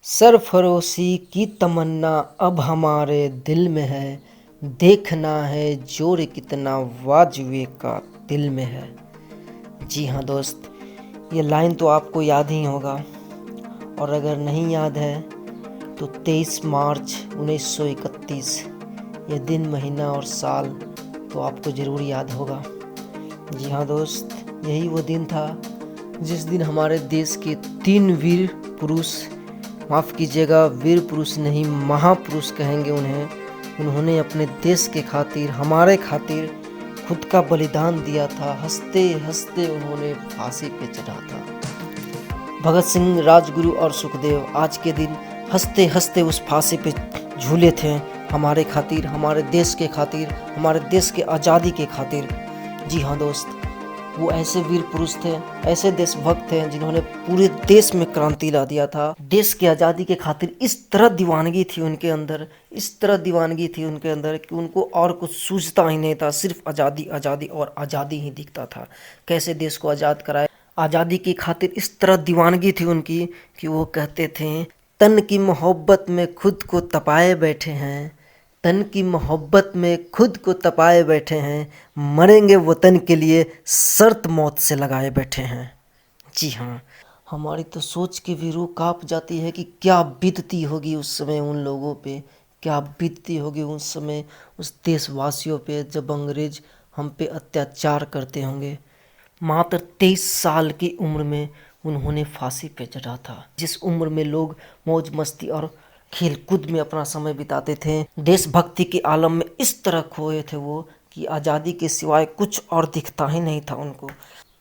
सरफरोशी की तमन्ना अब हमारे दिल में है, देखना है जोर कितना वाजवे का दिल में है। जी हाँ दोस्त, ये लाइन तो आपको याद ही होगा, और अगर नहीं याद है तो 23 मार्च 1931 ये दिन, महीना और साल तो आपको ज़रूर याद होगा। जी हाँ दोस्त, यही वो दिन था जिस दिन हमारे देश के 3 वीर पुरुष, माफ़ कीजिएगा वीर पुरुष नहीं महापुरुष कहेंगे उन्हें, उन्होंने अपने देश के खातिर, हमारे खातिर खुद का बलिदान दिया था। हंसते हंसते उन्होंने फांसी पे चढ़ा था। भगत सिंह, राजगुरु और सुखदेव आज के दिन हंसते हंसते उस फांसी पे झूले थे, हमारे खातिर, हमारे देश के खातिर, हमारे देश के आज़ादी के खातिर। जी हाँ दोस्त, वो ऐसे वीर पुरुष थे, ऐसे देशभक्त थे जिन्होंने पूरे देश में क्रांति ला दिया था। देश की आज़ादी के खातिर इस तरह दीवानगी थी उनके अंदर, इस तरह दीवानगी थी उनके अंदर कि उनको और कुछ सूझता ही नहीं था, सिर्फ आज़ादी, आज़ादी और आज़ादी ही दिखता था। कैसे देश को आज़ाद कराए, आज़ादी की खातिर इस तरह दीवानगी थी उनकी कि वो कहते थे, तन की मोहब्बत में खुद को तपाए बैठे हैं, तन की मोहब्बत में खुद को तपाए बैठे हैं, मरेंगे वतन के लिए शर्त मौत से लगाए बैठे हैं। जी हाँ, हमारी तो सोच के भी रूह कांप जाती है कि क्या बीतती होगी उस समय उन लोगों पे, क्या बीतती होगी उस समय उस देशवासियों पे जब अंग्रेज हम पे अत्याचार करते होंगे। मात्र 23 साल की उम्र में उन्होंने फांसी पे चढ़ा था। जिस उम्र में लोग मौज मस्ती और खेल कूद में अपना समय बिताते थे, देशभक्ति के आलम में इस तरह खोए थे वो कि आज़ादी के सिवाय कुछ और दिखता ही नहीं था उनको।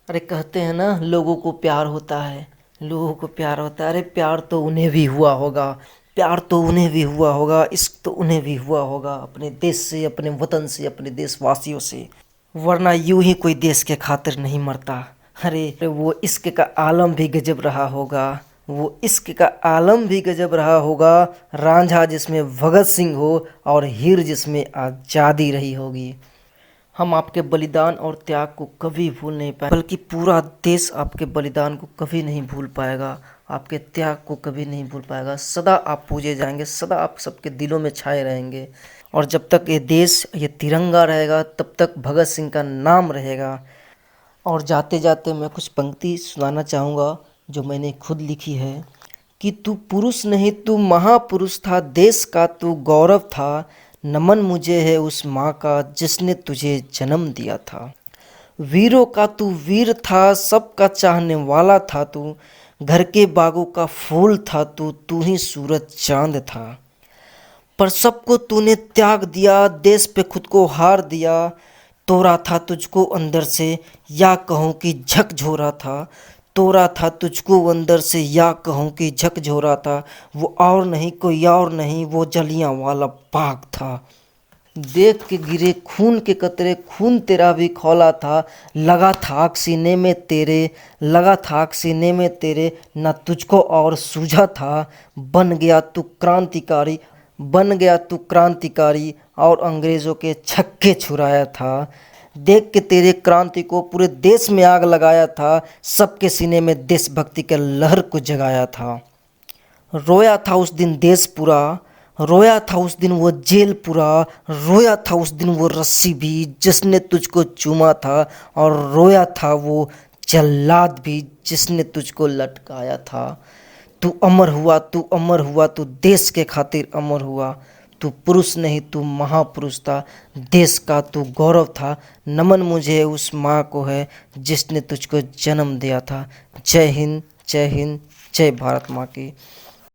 अरे कहते हैं ना, लोगों को प्यार होता है, लोगों को प्यार होता है। अरे प्यार तो उन्हें भी हुआ होगा, प्यार तो उन्हें भी हुआ होगा, इश्क तो उन्हें भी हुआ होगा अपने देश से, अपने वतन से, अपने देशवासियों से, वरना यूं ही कोई देश के खातिर नहीं मरता। अरे वो इश्क का आलम भी गजब रहा होगा, वो इश्क का आलम भी गजब रहा होगा। रांझा जिसमें भगत सिंह हो और हीर जिसमें आज़ादी रही होगी। हम आपके बलिदान और त्याग को कभी भूल नहीं पाए, बल्कि पूरा देश आपके बलिदान को कभी नहीं भूल पाएगा, आपके त्याग को कभी नहीं भूल पाएगा। सदा आप पूजे जाएंगे, सदा आप सबके दिलों में छाए रहेंगे। और जब तक ये देश, ये तिरंगा रहेगा, तब तक भगत सिंह का नाम रहेगा। और जाते जाते मैं कुछ पंक्ति सुनाना चाहूँगा जो मैंने खुद लिखी है कि तू पुरुष नहीं, तू महापुरुष था, देश का तू गौरव था, नमन मुझे है उस माँ का जिसने तुझे जन्म दिया था। वीरों का तू वीर था, सबका चाहने वाला था तू, घर के बागों का फूल था तू, तू ही सूरज चांद था। पर सबको तूने त्याग दिया, देश पे खुद को हार दिया, तोड़ा था तुझको अंदर से या कहूँ कि झकझोरा था, तोड़ा था तुझको अंदर से या कहूँ कि झकझोरा था। वो और नहीं, कोई और नहीं, वो जलियांवाला बाग था। देख के गिरे खून के कतरे, खून तेरा भी खौला था, लगा था आग सीने में तेरे, लगा था आग सीने में तेरे, न तुझको और सूझा था। बन गया तू क्रांतिकारी, बन गया तू क्रांतिकारी और अंग्रेज़ों के छक्के छुड़ाया था। देख के तेरे क्रांति को पूरे देश में आग लगाया था, सबके सीने में देशभक्ति के लहर को जगाया था। रोया था उस दिन देश पूरा, रोया था उस दिन वो जेल पूरा, रोया था उस दिन वो रस्सी भी जिसने तुझको चूमा था, और रोया था वो जल्लाद भी जिसने तुझको लटकाया था। तू अमर हुआ, तू अमर हुआ, तू देश के खातिर अमर हुआ। तू पुरुष नहीं, तू महापुरुष था, देश का तू गौरव था, नमन मुझे उस माँ को है जिसने तुझको जन्म दिया था। जय हिंद, जय हिंद, जय भारत माँ की।